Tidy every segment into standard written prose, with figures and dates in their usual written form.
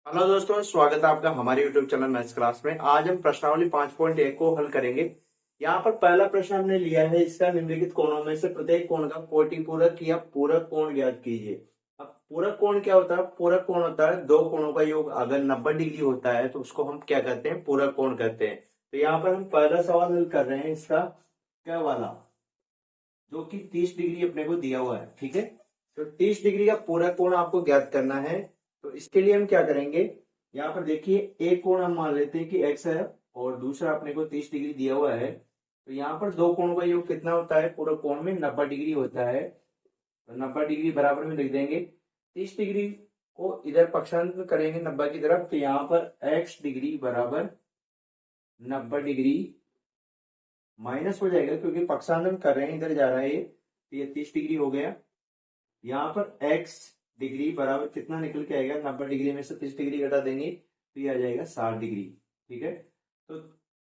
Hello दोस्तों, स्वागत है आपका हमारे YouTube चैनल मैथ्स क्लास में। आज हम प्रश्नावली 5.1 को हल करेंगे। यहाँ पर पहला प्रश्न हमने लिया है, इसका निम्नलिखित कोणों में से प्रत्येक कोण का कोटि पूरक या पूरक कोण ज्ञात कीजिए। अब पूरक कोण क्या होता है? पूरक कोण होता है दो कोणों का योग। अगर 90 डिग्री होता है तो उसको हम क्या कहते हैं? पूरक कोण कहते हैं। तो यहाँ पर हम पहला सवाल हल कर रहे हैं, इसका क्या वाला, जो कि 30 डिग्री अपने को दिया हुआ है। ठीक है, तो 30 डिग्री का पूरक कोण आपको ज्ञात करना है। तो इसके लिए हम क्या करेंगे, यहाँ पर देखिए एक कोण हम मान लेते हैं कि x है और दूसरा अपने को 30 डिग्री दिया हुआ है। तो यहाँ पर दो कोणों का योग कितना होता है? पूरक कोण में 90 डिग्री होता है। तो 90 डिग्री बराबर में लिख देंगे 30 डिग्री को इधर पक्षांतर करेंगे 90 की तरफ। तो यहाँ पर x डिग्री बराबर 90 डिग्री माइनस हो जाएगा, क्योंकि पक्षांतर कर रहे हैं, इधर जा रहा है ये, तो ये 30 डिग्री हो गया। यहाँ पर x डिग्री बराबर कितना निकल के आएगा? 90 डिग्री में से 30 डिग्री घटा देंगे तो ये आ जाएगा 60 डिग्री। ठीक है, तो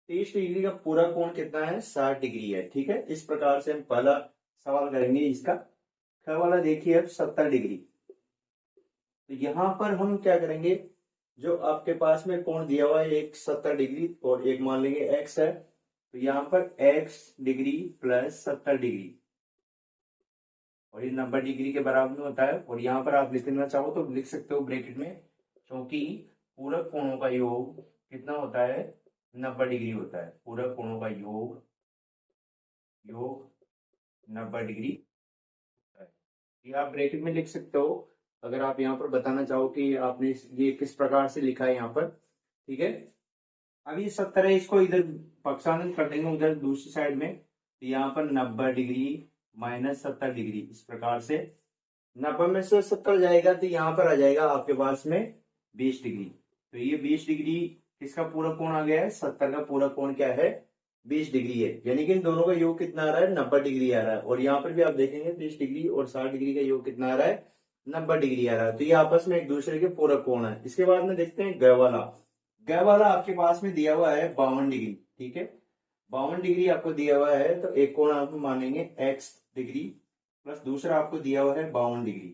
30 डिग्री का पूरा कोण कितना है? 60 डिग्री है। ठीक है, इस प्रकार से हम पहला सवाल करेंगे। इसका ख वाला देखिए अब 70 डिग्री। तो यहाँ पर हम क्या करेंगे, जो आपके पास में कोण दिया हुआ है एक 70 डिग्री और एक मान लेंगे x है, तो यहाँ पर x डिग्री प्लस 70 डिग्री और ये 90 डिग्री के बराबर में होता है। और यहाँ पर आप लिखना चाहो तो लिख सकते हो ब्रैकेट में, क्योंकि पूरक कोणों का योग कितना होता है? 90 डिग्री होता है। पूरक कोणों का योग 90 डिग्री होता है। ये आप ब्रैकेट में लिख सकते हो, अगर आप यहाँ पर बताना चाहो कि आपने ये किस प्रकार से लिखा है यहाँ पर। ठीक है, अब ये 70 है, इसको इधर पक्षांतर कर देंगे उधर दूसरी साइड में। तो यहाँ पर 90 डिग्री माइनस 70 डिग्री, इस प्रकार से 90 में से 70 जाएगा तो यहाँ पर आ जाएगा आपके पास में 20 डिग्री। तो ये 20 डिग्री किसका पूरक कोण आ गया है? 70 का पूरक कोण क्या है? 20 डिग्री है। यानी कि इन दोनों का योग कितना आ रहा है? 90 डिग्री आ रहा है। और यहाँ पर भी आप देखेंगे 30 डिग्री और 60 डिग्री का योग कितना आ रहा है? 90 डिग्री आ रहा है। तो ये आपस में एक दूसरे के पूरक कोण है। इसके बाद में देखते हैं ग वाला। ग वाला आपके पास में दिया हुआ है 52 डिग्री। ठीक है, 52 डिग्री आपको दिया हुआ है, तो एक कोण आप मानेंगे x डिग्री प्लस दूसरा आपको दिया हुआ है 52 डिग्री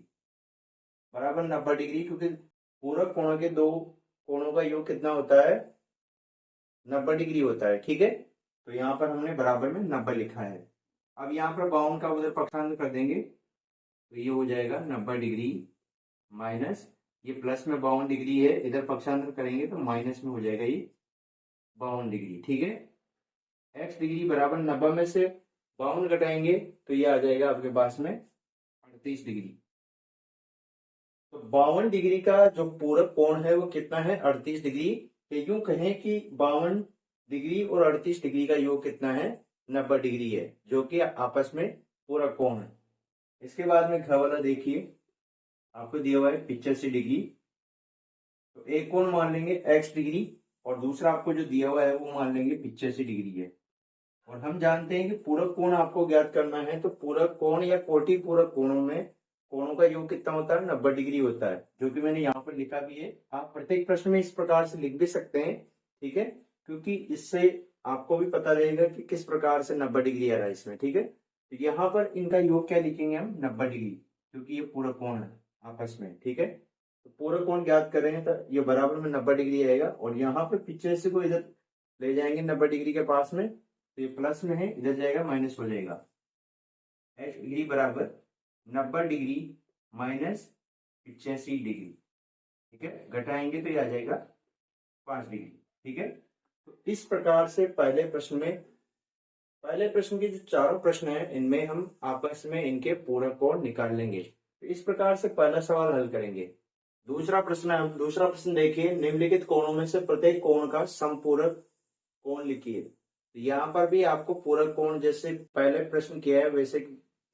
बराबर 90 डिग्री, क्योंकि पूरक कोणों के दो कोणों का योग कितना होता है? 90 डिग्री होता है। ठीक है, तो यहाँ पर हमने बराबर में 90 लिखा है। अब यहाँ पर 52 का उधर पक्षांतर कर देंगे तो ये हो जाएगा 90 डिग्री माइनस, ये प्लस में 52 डिग्री है, इधर पक्षांतर करेंगे तो माइनस में हो जाएगा ये 52 डिग्री। ठीक है, x डिग्री बराबर 90 में से 52 घटाएंगे तो ये आ जाएगा आपके पास में 38 डिग्री। तो 52 डिग्री का जो पूरक कोण है वो कितना है? 38 डिग्री। तो यूं कहें कि 52 डिग्री और 38 डिग्री का योग कितना है? 90 डिग्री है, जो कि आपस में पूरक कोण है। इसके बाद में घ वाला देखिए, आपको दिया हुआ है 85 डिग्री। तो एक कोण मान लेंगे x डिग्री और दूसरा आपको जो दिया हुआ है वो मान लेंगे 85 डिग्री है। और हम जानते हैं कि पूरक कोण आपको ज्ञात करना है, तो पूरक कोण या कोटि पूरक कोणों में कोणों का योग कितना होता है? 90 डिग्री होता है, जो कि मैंने यहाँ पर लिखा भी है। आप प्रत्येक प्रश्न में इस प्रकार से लिख भी सकते हैं। ठीक है, क्योंकि इससे आपको भी पता रहेगा कि किस प्रकार से 90 डिग्री आ रहा है इसमें। ठीक है, तो यहाँ पर इनका योग क्या लिखेंगे हम? 90 डिग्री, क्योंकि ये पूरक कोण है आपस में। ठीक है, तो पूरक कोण ज्ञात कर रहे हैं तो ये बराबर में 90 डिग्री आएगा। और यहाँ पर पीछे से को इधर ले जाएंगे 90 डिग्री के पास में, तो ये प्लस में है, इधर जाएगा माइनस हो जाएगा। x डिग्री बराबर 90 डिग्री माइनस 85 डिग्री। ठीक है, घटाएंगे तो ये आ जाएगा 5 डिग्री। ठीक है, तो इस प्रकार से पहले प्रश्न के जो चारों प्रश्न हैं इनमें हम आपस में इनके पूरक कोण निकाल लेंगे। तो इस प्रकार से पहला सवाल हल करेंगे। दूसरा प्रश्न देखिए, निम्नलिखित कोणों में से प्रत्येक कोण का समपूरक कोण लिखिए। तो यहाँ पर भी आपको पूरक कोण जैसे पहले प्रश्न किया है वैसे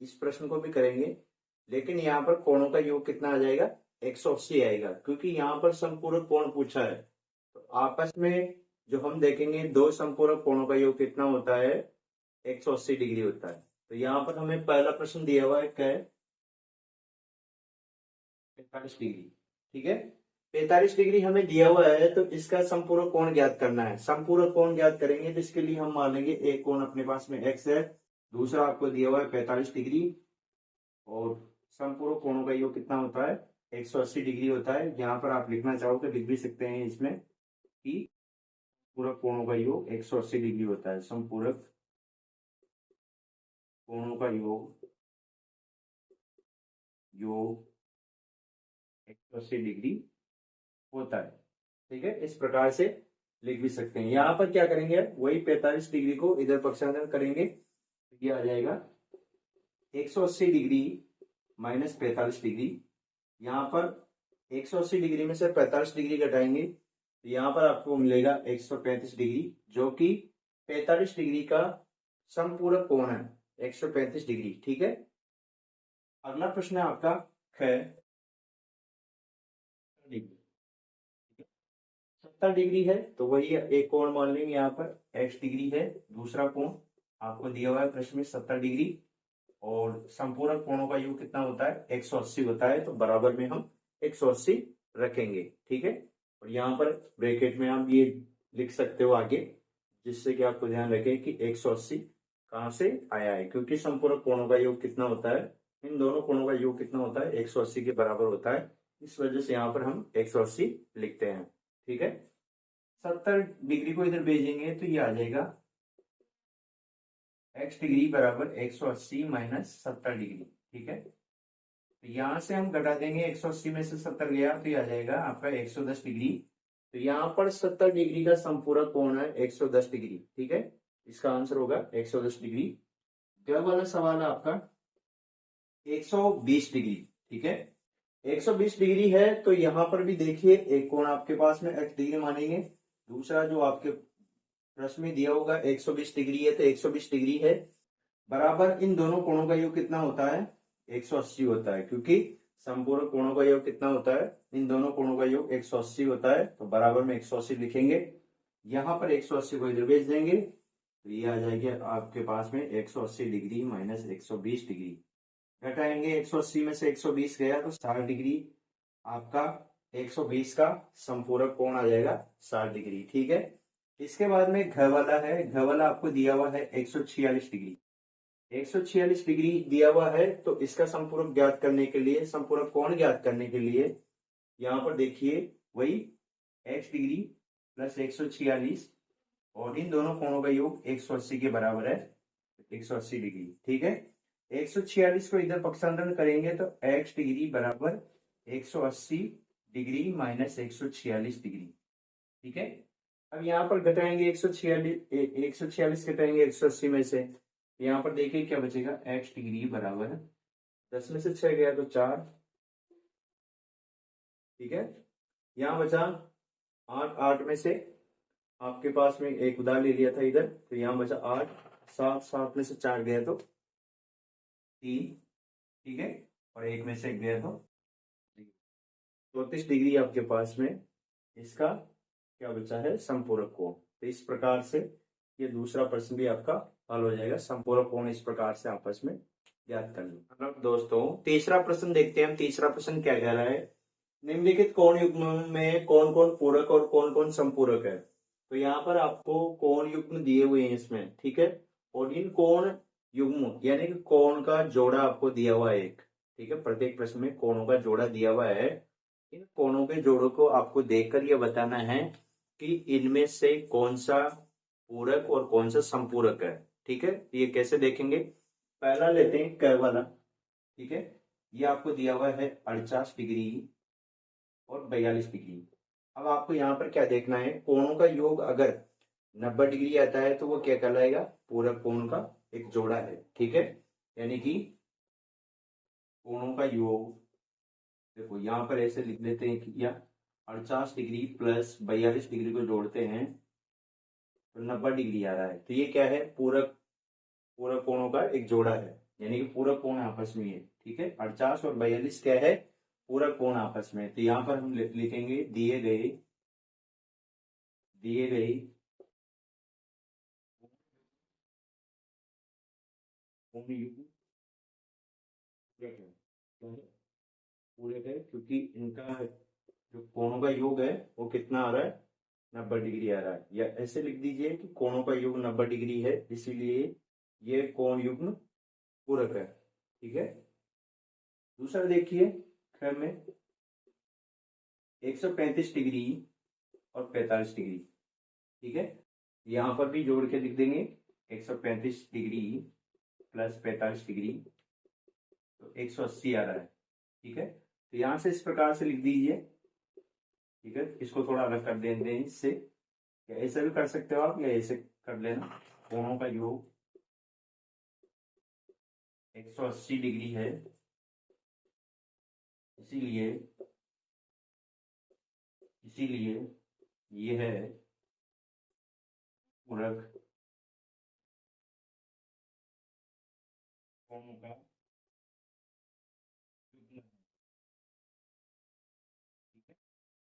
इस प्रश्न को भी करेंगे, लेकिन यहाँ पर कोणों का योग कितना आ जाएगा? 180 आएगा, क्योंकि यहाँ पर समपूरक कोण पूछा है। तो आपस में जो हम देखेंगे दो समपूरक कोणों का योग कितना होता है? 180 डिग्री होता है। तो यहाँ पर हमें पहला प्रश्न दिया हुआ है क्या है? 45 डिग्री। ठीक है, 45 डिग्री हमें दिया हुआ है, तो इसका समपूरक कोण ज्ञात करना है। समपूरक कोण ज्ञात करेंगे तो इसके लिए हम मान लेंगे एक कोण अपने पास में x है, दूसरा आपको दिया हुआ है 45 डिग्री, और समपूरक कोणों का योग कितना होता है? 180 डिग्री होता है। यहाँ पर आप लिखना चाहो तो लिख भी सकते हैं इसमें कि पूरक कोणों का योग 180 डिग्री होता है। समपूरक कोणों का योग 180 डिग्री होता है। ठीक है, इस प्रकार से लिख भी सकते हैं। यहाँ पर क्या करेंगे, वही 45 डिग्री को इधर पक्षांतर करेंगे, ये आ जाएगा 180 डिग्री माइनस 45 डिग्री। यहाँ पर 180 डिग्री में से 45 डिग्री घटाएंगे तो यहाँ पर आपको मिलेगा 135 डिग्री, जो कि 45 डिग्री का समपूरक कोण है 135 डिग्री। ठीक है, अगला प्रश्न है आपका 70 डिग्री है तो वही एक कोण मान लेंगे, यहाँ पर x डिग्री है, दूसरा कोण आपको दिया हुआ है प्रश्न में 70 डिग्री, और संपूरक कोणों का योग कितना होता है 180 होता है, तो बराबर में हम 180 रखेंगे। ठीक है, और यहाँ पर ब्रैकेट में आप ये लिख सकते हो आगे, जिससे कि आपको ध्यान रखें कि 180 कहाँ से आया है, क्योंकि संपूरक कोणों का योग कितना होता है, इन दोनों कोणों का योग कितना होता है 180 के बराबर होता है, इस वजह से यहाँ पर हम 180 लिखते हैं। ठीक है, 70 डिग्री को इधर भेजेंगे तो ये आ जाएगा x डिग्री बराबर 180 माइनस 70 डिग्री। ठीक है, तो यहां से हम घटा देंगे, 180 में से 70 गया तो ये आ जाएगा आपका 110 डिग्री। तो यहाँ पर 70 डिग्री का संपूरक कोण है 110 डिग्री। ठीक है, इसका आंसर होगा 110 डिग्री। अगला वाला सवाल है आपका 120 डिग्री। ठीक है, 120 डिग्री है तो यहाँ पर भी देखिए एक कोण आपके पास में x डिग्री मानेंगे, दूसरा जो आपके प्रश्न में दिया होगा 120 डिग्री है तो 120 डिग्री है, बराबर इन दोनों कोणों का योग कितना होता है 180 होता है, क्योंकि संपूर्ण कोणों का योग कितना होता है, इन दोनों कोणों का योग 180 होता है, तो बराबर में 180 लिखेंगे। यहाँ पर 180 को इधर भेज देंगे तो ये आ जाएगी आपके पास में 180 डिग्री माइनस 120 डिग्री। घटाएंगे, 180 में से 120 गया तो 60 डिग्री, आपका 120 का संपूरक कोण आ जाएगा 60 डिग्री। ठीक है, इसके बाद में घ वाला है, घ वाला आपको दिया हुआ है 146 डिग्री। 146 डिग्री दिया हुआ है तो इसका संपूरक ज्ञात करने के लिए, संपूरक कोण ज्ञात करने के लिए यहाँ पर देखिए वही x डिग्री प्लस 146 और इन दोनों कोणों का योग 180 के बराबर है 180 डिग्री। ठीक है, 146 को इधर पक्षांतरण करेंगे तो x डिग्री बराबर 180 डिग्री माइनस 146 डिग्री। ठीक है, अब यहाँ पर घटाएंगे 146 घटाएंगे 180 में से, यहाँ पर देखिए क्या बचेगा, x डिग्री बराबर 10 में से 6 गया तो 4। ठीक है, यहाँ बचा 8, 8 में से आपके पास में एक उधार ले लिया था इधर, तो यहाँ बचा 8, 7, 7 में से 4 गया तो 3। ठीक है, और 1 में से 1 गया तो 34 डिग्री आपके पास में इसका क्या बचा है संपूरक कोण। तो इस प्रकार से ये दूसरा प्रश्न भी आपका हल हो जाएगा, संपूरक कोण इस प्रकार से आपस में ज्ञात कर लो। अब दोस्तों तीसरा प्रश्न देखते हैं हम। तीसरा प्रश्न क्या कह रहा है, निम्नलिखित कोण युग्म में कौन कौन पूरक और कौन कौन संपूरक है। तो यहाँ पर आपको कोण युग्म दिए हुए हैं इसमें। ठीक है, और इन कोण युग्म यानी कि कोण का जोड़ा आपको दिया हुआ है एक। ठीक है, प्रत्येक प्रश्न में कोणों का जोड़ा दिया हुआ है, इन कोणों के जोड़ों को आपको देखकर यह बताना है कि इनमें से कौन सा पूरक और कौन सा संपूरक है। ठीक है, ये कैसे देखेंगे, पहला लेते हैं क वाला। ठीक है, ये आपको दिया हुआ है 48 डिग्री और 42 डिग्री। अब आपको यहाँ पर क्या देखना है, कोणों का योग अगर 90 डिग्री आता है तो वो क्या कहलाएगा, पूरक कोण का एक जोड़ा है। ठीक है, यानी कि कोणों का योग, देखो यहाँ पर ऐसे लिख लेते हैं कि या 48 डिग्री प्लस 42 डिग्री को जोड़ते हैं तो 90 डिग्री आ रहा है, तो ये क्या है, पूरक पूरक कोणों का एक जोड़ा है, यानी कि पूरक कोण आपस में है। ठीक है, 48 और 42 क्या है, पूरक कोण आपस में। तो यहाँ पर हम लिखेंगे दिए गए कोण युग्म पूरक है, क्योंकि इनका जो कोणों का योग है वो कितना आ रहा है, 90 डिग्री आ रहा है। या ऐसे लिख दीजिए कि कोणों का योग 90 डिग्री है, इसीलिए ये कोण युग्म पूरक है। ठीक है, दूसरा देखिए ख में 135 डिग्री और 45 डिग्री। ठीक है, यहाँ पर भी जोड़ के लिख देंगे 135 डिग्री प्लस 45 डिग्री, तो 180 आ रहा है। ठीक है, तो यहाँ से इस प्रकार से लिख दीजिए। ठीक है, इसको थोड़ा अलग कर देंगे इससे, या ऐसे भी कर सकते हो आप, या ऐसे कर लेना। कोणों का योग 180 डिग्री है, इसीलिए ये है पूरक कोणों का युग्म। ठीक है,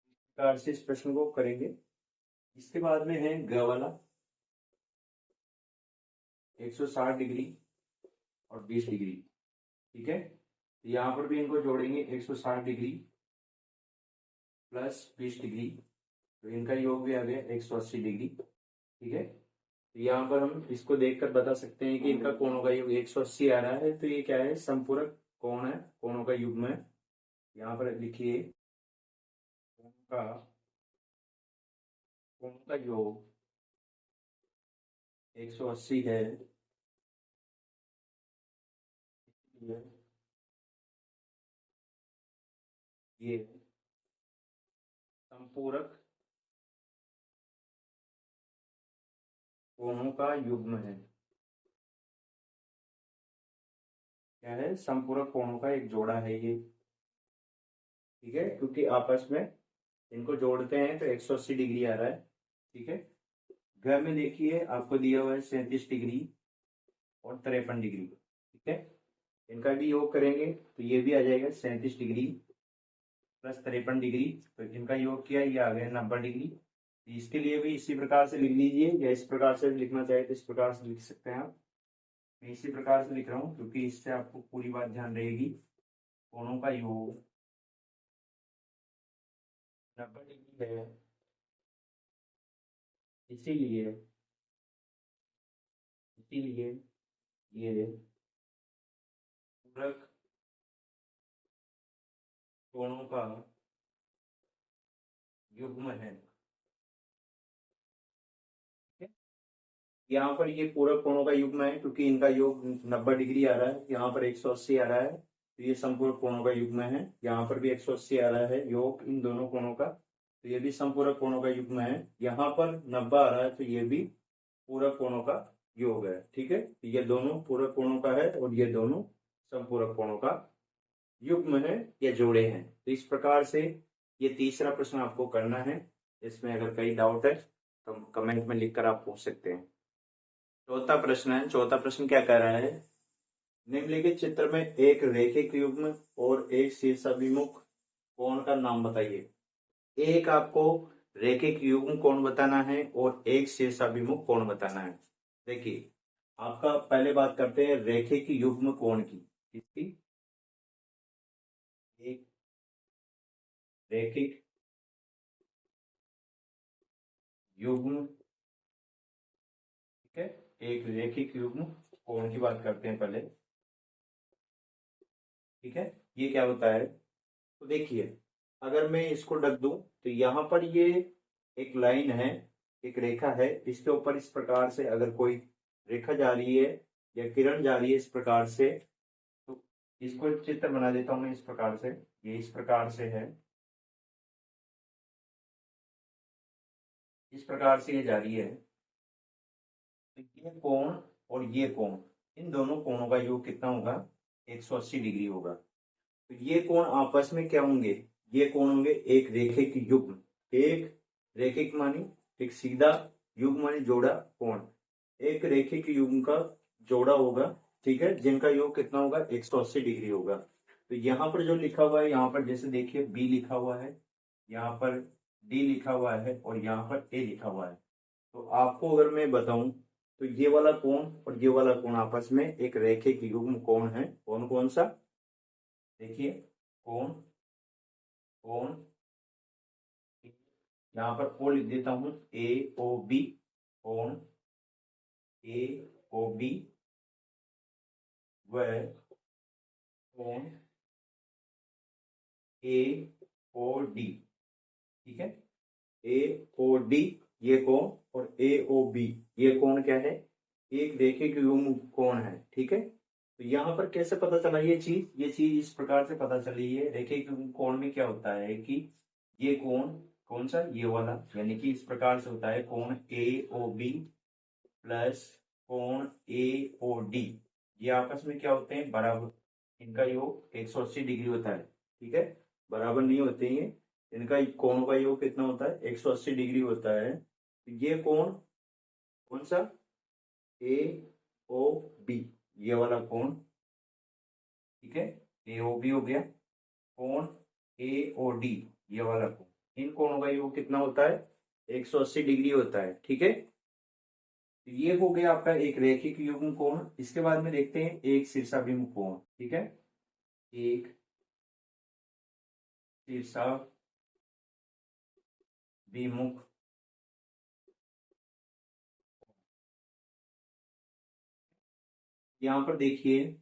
इस प्रकार से इस प्रश्न को करेंगे। इसके बाद में है ग वाला, 160 डिग्री और 20 डिग्री। ठीक है, यहाँ पर भी इनको जोड़ेंगे 160 डिग्री प्लस 20 डिग्री, तो इनका योग भी आ गया 180 डिग्री। ठीक है, तो यहाँ पर हम इसको देखकर बता सकते हैं कि इनका कोणों का योग 180 आ रहा है, तो ये क्या है, संपूरक कोण है, कोणों का युग्म है। यहाँ पर लिखिए कोणों का योग 180 है, ये संपूरक कोणों का युग्म है। क्या है, संपूरक कोणों का एक जोड़ा है ये। ठीक है, क्योंकि आपस में इनको जोड़ते हैं तो 180 डिग्री आ रहा है। ठीक है, घर में देखिए आपको दिया हुआ है 37 डिग्री और 53 डिग्री। ठीक है, इनका भी योग करेंगे तो ये भी आ जाएगा 37 डिग्री प्लस 53 डिग्री, तो इनका योग किया, ये आ गया 90 डिग्री। इसके लिए भी इसी प्रकार से लिख लीजिए, या इस प्रकार से लिखना चाहे तो इस प्रकार से लिख सकते हैं आप। मैं इसी प्रकार से लिख रहा हूँ क्योंकि इससे आपको पूरी बात ध्यान रहेगी। कोणों का योग 90 डिग्री है, इसीलिए इसीलिए ये पूरक कोणों का युग्म है। ठीक है? यहाँ पर ये पूरक कोणों का युग्म है क्योंकि इनका योग 90 डिग्री आ रहा है, यहाँ पर 180 आ रहा है, तो ये संपूरक कोणों का युग्म है। यहाँ पर भी 180 आ रहा है योग इन दोनों कोणों का, तो ये भी संपूरक कोणों का युग्म है। यहाँ पर 90 आ रहा है, तो ये भी पूरक कोणों का योग है। ठीक है, तो ये दोनों पूरक कोणों का है और ये दोनों संपूरक कोणों का युग्म है या जोड़े हैं। तो इस प्रकार से ये तीसरा प्रश्न आपको करना है। इसमें अगर कहीं डाउट है तो कमेंट में लिखकर आप पूछ सकते हैं। चौथा प्रश्न है, चौथा प्रश्न क्या कह रहा है, निम्नलिखित चित्र में एक रैखिक युग्म और एक शीर्षाभिमुख कोण का नाम बताइए। एक आपको रैखिक युग्म कोण बताना है और एक शीर्षाभिमुख कोण बताना है। देखिए, आपका पहले बात करते हैं रैखिक युग्म कोण की। इसकी एक रैखिक युग्म, ठीक है, एक रैखिक युग्म कोण की बात करते हैं पहले। ठीक है, ये क्या होता है, तो देखिए अगर मैं इसको ढक दूं तो यहाँ पर ये एक लाइन है, एक रेखा है, इसके ऊपर इस प्रकार से अगर कोई रेखा जा रही है या किरण जा रही है इस प्रकार से, तो इसको चित्र बना देता हूं मैं इस प्रकार से। ये इस प्रकार से है, इस प्रकार से ये जा रही है, तो ये कोण और ये कोण, इन दोनों कोणों का योग कितना होगा, 180 डिग्री होगा। तो ये कोण आपस में क्या होंगे, ये कोण होंगे एक रेखिक युग्म। एक रेखिक मानी एक सीधा, युग्म मानी जोड़ा, कोण एक रेखिक युग्म का जोड़ा होगा। ठीक है, जिनका योग कितना होगा, 180 डिग्री होगा। तो यहाँ पर जो लिखा हुआ है, यहाँ पर जैसे देखिए बी लिखा हुआ है, यहाँ पर डी लिखा हुआ है और यहाँ पर ए लिखा हुआ है। तो आपको अगर मैं बताऊं तो ये वाला कोण और ये वाला कोण आपस में एक रैखिक युग्म कोण है। कौन कौन सा, देखिए कोण, कोण, यहाँ पर ओ लिख देता हूं, ए ओ बी, कोण ए ओ बी व कोण ए ओ डी। ठीक है। ए ओ डी ये कोण और ए ओ बी ये कोण क्या है, एक रेखिक युग्म कोण है। ठीक है, तो यहाँ पर कैसे पता चला ये चीज इस प्रकार से पता चली है। रेखिक युग्म कोण में क्या होता है कि ये कोण कौन सा, ये वाला, यानी कि इस प्रकार से होता है कोण ए ओ बी प्लस कोण ए ओ डी, ये आपस में क्या होते हैं, बराबर, इनका योग 180 डिग्री होता है। ठीक है, बराबर नहीं होते हैं, इनका कोण का योग कितना होता है, 180 डिग्री होता है। तो ये कोण कौन सा, ए ओ बी, ये वाला कोण, ठीक है, ए ओ बी हो गया। कोण ए ओ डी ये वाला कोण, इन कोणों का योग कितना होता है, 180 डिग्री होता है। ठीक है, तो ये हो गया आपका एक रैखिक युग्म कोण। इसके बाद में देखते हैं एक शीर्षाभिमुख कोण। ठीक है, एक शीर्षाभिमुख, यहाँ पर देखिए,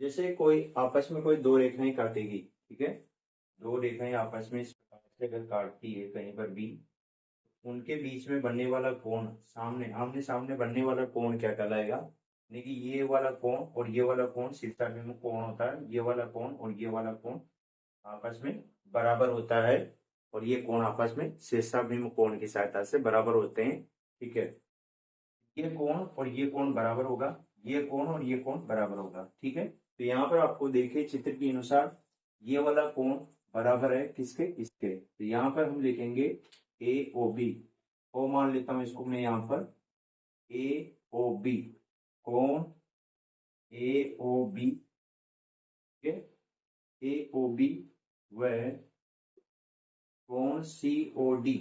जैसे कोई आपस में कोई दो रेखाएं काटेगी, ठीक है, दो रेखाएं आपस में इस प्रकार से अगर काटती है कहीं पर भी, उनके बीच में बनने वाला कोण, सामने आमने सामने बनने वाला कोण क्या कहलाएगा, यानी कि ये वाला कोण और ये वाला कोण शीर्षाभिमुख कोण होता है। ये वाला कोण और ये वाला कोण आपस में बराबर होता है, और ये कोण आपस में शीर्षाभिमुख कोण की सहायता से बराबर होते हैं। ठीक है, ये कोण और ये कोण बराबर होगा, ये कोण और ये कोण बराबर होगा। ठीक है, तो यहाँ पर आपको देखिए चित्र के अनुसार ये वाला कोण बराबर है किसके, इसके, तो यहाँ पर हम लिखेंगे ए ओ बी, ओ मान लेता हूं इसको मैं यहाँ पर, ए ओ बी, कोण ए ओ बी, ए ओ बी व कोण सी ओ डी,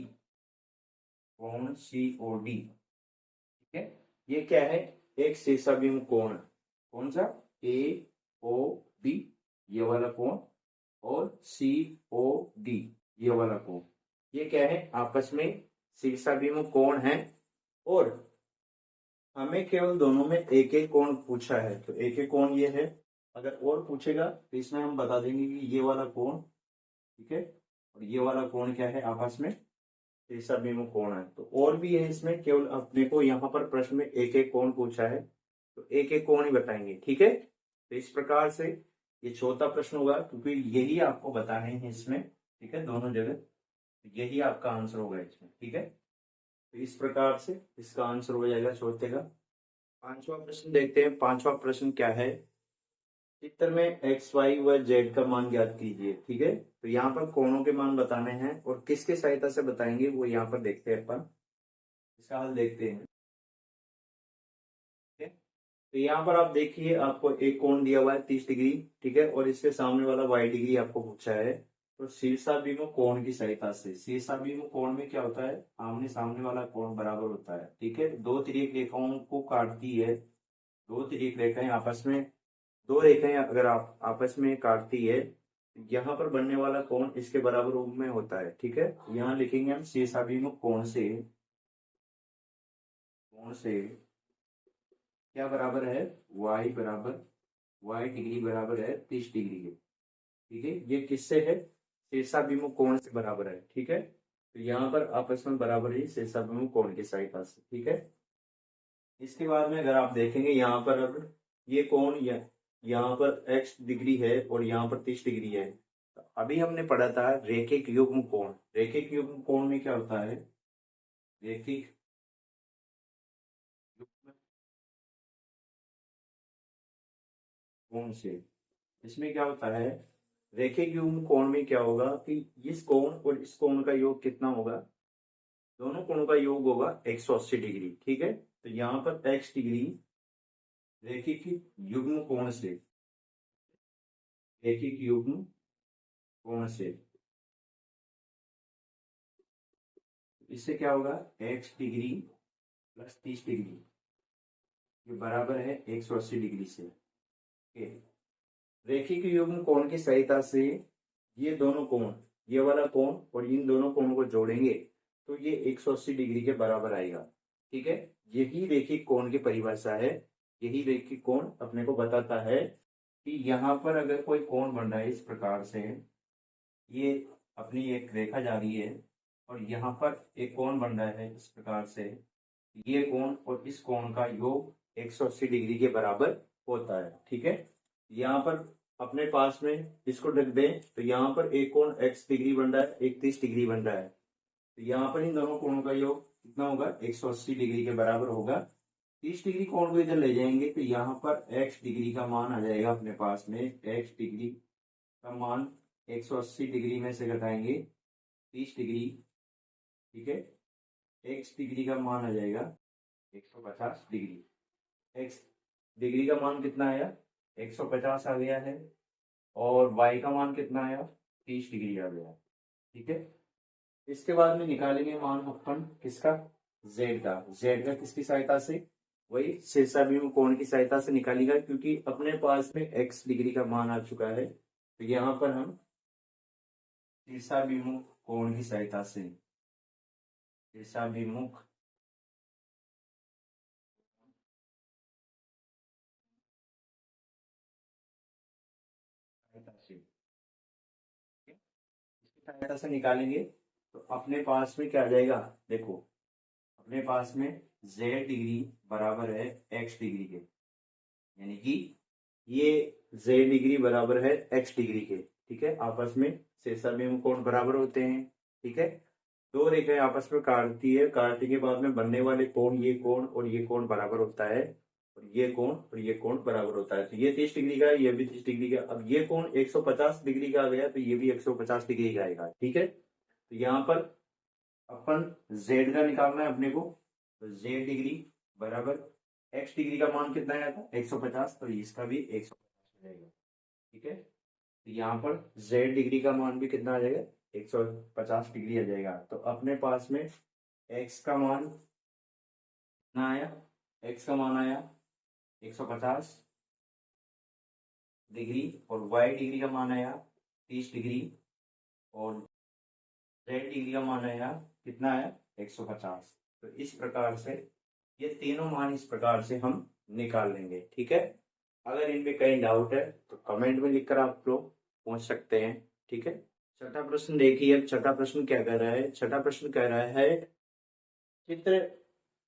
कोण सी ओ डी। ठीक है, ये क्या है, एक शीर्षाभिमुख कोण, कौन सा, ए ओ बी ये वाला कोण, और सी ओ डी ये वाला कोण, ये क्या है, आपस में शीर्षाभिमुख कोण है। और हमें केवल दोनों में एक एक कोण पूछा है, तो एक एक कोण ये है। अगर और पूछेगा तो इसमें हम बता देंगे कि ये वाला कोण, ठीक है, और ये वाला कोण क्या है, आपस में शीर्षाभिमुख कोण है। तो और भी है इसमें, केवल अपने को यहाँ पर प्रश्न में एक एक कोण पूछा है, तो एक एक कोण ही बताएंगे। ठीक है, तो इस प्रकार से ये चौथा प्रश्न होगा, क्योंकि यही आपको बताने हैं इसमें। ठीक है, दोनों जगह यही आपका आंसर होगा इसमें। ठीक है, तो इस प्रकार से इसका आंसर हो जाएगा चौथे का। पांचवा प्रश्न देखते हैं। पांचवा प्रश्न क्या है, चित्र में एक्स वाई व जेड का मान ज्ञात कीजिए। ठीक है, तो यहाँ पर कोणों के मान बताने हैं, और किसके सहायता से बताएंगे वो यहाँ पर देखते हैं अपन, इसका हल देखते हैं। ठीक है, तो यहाँ पर आप देखिए, आपको एक कोण दिया हुआ है 30 डिग्री, ठीक है, और इसके सामने वाला y डिग्री आपको पूछा है। तो शीर्षाभिमुख कोण की सहायता से, शीर्षाभिमुख कोण में क्या होता है, आमने सामने वाला कोण बराबर होता है। ठीक है, दो तिर्यक रेखाओं को काटती है, दो तिर्यक रेखाएं आपस में, दो रेखाएं अगर आप आपस में काटती है, यहाँ पर बनने वाला कोण इसके बराबर रूप में होता है। ठीक है, यहाँ लिखेंगे हम शीर्षाभिमुख कोण से, कोण से क्या बराबर है, y बराबर, y डिग्री बराबर है 30 डिग्री के। ठीक है, ये किससे है, शीर्षाभिमुख कोण से बराबर है। ठीक है, तो यहाँ पर आपस में बराबर ही शीर्षाभिमुख कोण की सहायता से। ठीक है, इसके बाद में अगर आप देखेंगे यहाँ पर, अब ये कोण यहाँ पर x डिग्री है और यहाँ पर 30 डिग्री है। तो अभी हमने पढ़ा था रेखिक युग्म कोण, रेखिक युग्म कोण में क्या होता है, रेखिक युग्म कोण से, इसमें क्या होता है, रेखिक युग्म कोण में क्या होगा कि इस कोण और इस कोण का योग कितना होगा, दोनों कोणों का योग होगा 180 डिग्री। ठीक है, तो यहाँ पर x डिग्री रेखिक युग्म कोण से, रेखिक युग्म कोण से, इससे क्या होगा, x डिग्री प्लस 30 डिग्री ये बराबर है 180 डिग्री से। रेखिक युग्म कोण की सहायता से ये दोनों कोण, ये वाला कोण और इन दोनों कोणों को जोड़ेंगे तो ये 180 डिग्री के बराबर आएगा। ठीक है, यही रेखिक कोण की परिभाषा है, यही रेखिक कोण अपने को बताता है कि यहाँ पर अगर कोई कोण बन रहा है इस प्रकार से, ये अपनी एक रेखा जा रही है और यहाँ पर एक कोण बन रहा है इस प्रकार से, ये कोण और इस कोण का योग 180 डिग्री के बराबर होता है। ठीक है, यहाँ पर अपने पास में इसको रख दें तो यहाँ पर एक कोण x डिग्री बन रहा है, एक 30 डिग्री बन रहा है, तो यहाँ पर इन दोनों कोणों का योग कितना होगा, 180 डिग्री के बराबर होगा। 30 डिग्री कोण को इधर ले जाएंगे तो यहाँ पर x डिग्री का मान आ जाएगा अपने पास में, x डिग्री का मान 180 डिग्री में से घटाएंगे 30 डिग्री, ठीक है, x डिग्री का मान आ जाएगा 150 डिग्री। x डिग्री का मान कितना आया, 150 आ गया है, और y का मान कितना आया, 30 डिग्री आ गया। ठीक है, इसके बाद में निकालेंगे मान अपन किसका, z का। z का किसकी सहायता से, वही शीर्षाभिमुख कोण की सहायता से निकालेगा, क्योंकि अपने पास में x डिग्री का मान आ चुका है, तो यहाँ पर हम शीर्षाभिमुख कोण की सहायता से, शीर्षाभिमुख सहायता से निकालेंगे तो अपने पास में क्या आ जाएगा, देखो अपने पास में z डिग्री बराबर है x डिग्री के, यानी कि ये z डिग्री बराबर है x डिग्री के। ठीक है, आपस में शीर्षाभिमुख कोण बराबर होते हैं। ठीक है, दो रेखाएं आपस में काटती है, काटने के बाद में बनने वाले कोण, ये कोण और ये कोण बराबर होता है, और ये कोण और ये कोण बराबर होता है। तो ये 30 डिग्री का है, ये भी 30 डिग्री का। अब ये कोण 150 डिग्री का आ गया तो ये भी 150 डिग्री का आएगा। ठीक है, तो यहाँ पर अपन z का निकालना है अपने को, तो z डिग्री बराबर x डिग्री का मान कितना आया था, 150, तो इसका भी 150 हो जाएगा। ठीक है, तो यहाँ पर z डिग्री का मान भी कितना आ जाएगा, 150 डिग्री आ जाएगा। तो अपने पास में x का मान कितना आया, x का मान आया 150 डिग्री, और y डिग्री का मान आया 30 डिग्री, और z डिग्री का मान आया कितना आया, 150। तो इस प्रकार से ये तीनों मान इस प्रकार से हम निकाल लेंगे। ठीक है, अगर इनमें कहीं डाउट है तो कमेंट में लिखकर आप लोग पूछ सकते हैं। ठीक है, छठा प्रश्न देखिए। अब छठा प्रश्न क्या कह रहा है, छठा प्रश्न कह रहा है चित्र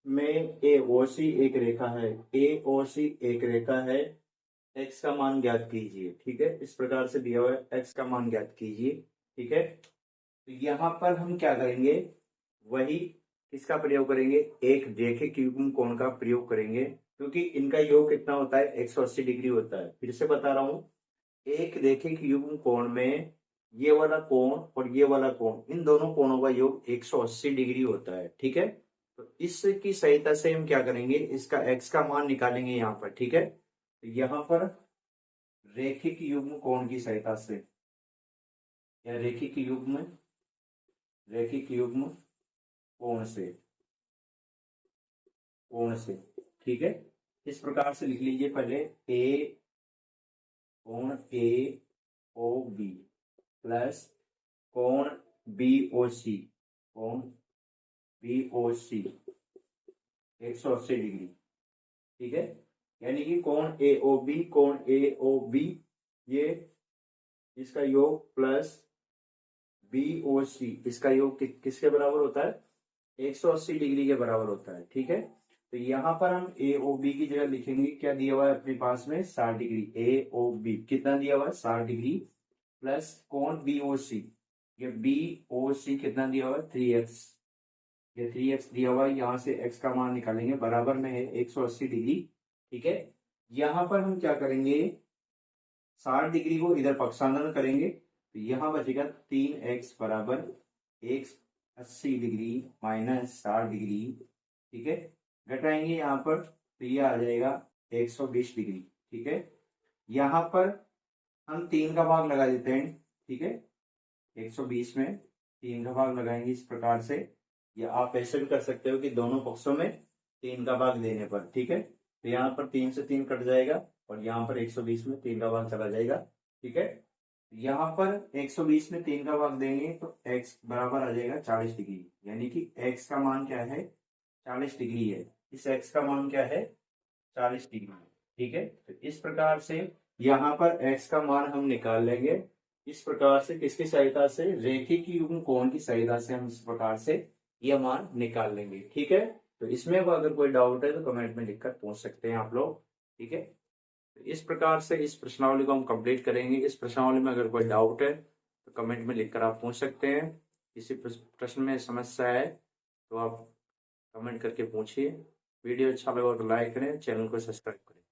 में ए ओ सी एक रेखा है, ए ओ सी एक रेखा है, x का मान ज्ञात कीजिए। ठीक है, इस प्रकार से दिया हुआ है, x का मान ज्ञात कीजिए। ठीक है, तो यहाँ पर हम क्या करेंगे, वही किसका प्रयोग करेंगे, एक रैखिक युग्म कोण का प्रयोग करेंगे, क्योंकि इनका योग कितना होता है, 180 डिग्री होता है। फिर से बता रहा हूँ, एक रैखिक युग्म कोण में ये वाला कोण और ये वाला कोण, इन दोनों कोणों का योग 180 डिग्री होता है। ठीक है, तो इसकी सहायता से हम क्या करेंगे, इसका x का मान निकालेंगे यहाँ पर। ठीक है, तो यहाँ पर रैखिक युग्म कोण की सहायता से, या रैखिक युग्म कोण से, ठीक है, इस प्रकार से लिख लीजिए। पहले ए कोण ए ओ बी प्लस कोण बी ओ सी, कोण बी ओ सी 180 डिग्री। ठीक है, यानी कि कोण ए ओ बी, कोण ए ओ बी, ये इसका योग प्लस बी ओ सी, इसका योग किसके बराबर होता है, 180 डिग्री के बराबर होता है। ठीक है, तो यहाँ पर हम ए ओ बी की जगह लिखेंगे, क्या दिया हुआ है अपने पास में, 60 डिग्री। ए ओ बी कितना दिया हुआ है, 60 डिग्री, प्लस कोण बी ओ सी, ये बी ओ सी कितना दिया हुआ है, 3x, ये 3x दिया हुआ है। यहाँ से x का मान निकालेंगे, बराबर में है 180 डिग्री। ठीक है, यहाँ पर हम क्या करेंगे, 60 डिग्री को इधर पक्षांतरण करेंगे, तो यहाँ बचेगा 3x बराबर 180 डिग्री माइनस 60 डिग्री। ठीक है, घटाएंगे यहाँ पर तो ये आ जाएगा 120 डिग्री। ठीक है, यहाँ पर हम 3 का भाग लगा देते हैं। ठीक है, 120 में 3 का भाग लगाएंगे इस प्रकार से, या आप ऐसे भी कर सकते हो कि दोनों पक्षों में 3 का भाग देने पर। ठीक है, तो यहाँ पर 3 से 3 कट जाएगा, और यहाँ पर 120 में 3 का भाग चला जाएगा। ठीक है, यहाँ पर 120 में 3 का भाग देंगे तो x बराबर आ जाएगा 40 डिग्री, यानी कि x का मान क्या है, 40 डिग्री है। इस x का मान क्या है, 40 डिग्री। ठीक है, तो इस प्रकार से यहाँ पर x का मान हम निकाल लेंगे, इस प्रकार से किसकी सहायता से, रेखिक युग्म कोण की सहायता से हम इस प्रकार से यह मान निकाल लेंगे। ठीक है, तो इसमें अगर कोई डाउट है तो कमेंट में लिखकर पूछ सकते हैं आप लोग। ठीक है, तो इस प्रकार से इस प्रश्नावली को हम कंप्लीट करेंगे। इस प्रश्नावली में अगर कोई डाउट है तो कमेंट में लिखकर आप पूछ सकते हैं। किसी प्रश्न में समस्या है तो आप कमेंट करके पूछिए। वीडियो अच्छा लगा तो लाइक करें, चैनल को सब्सक्राइब करें।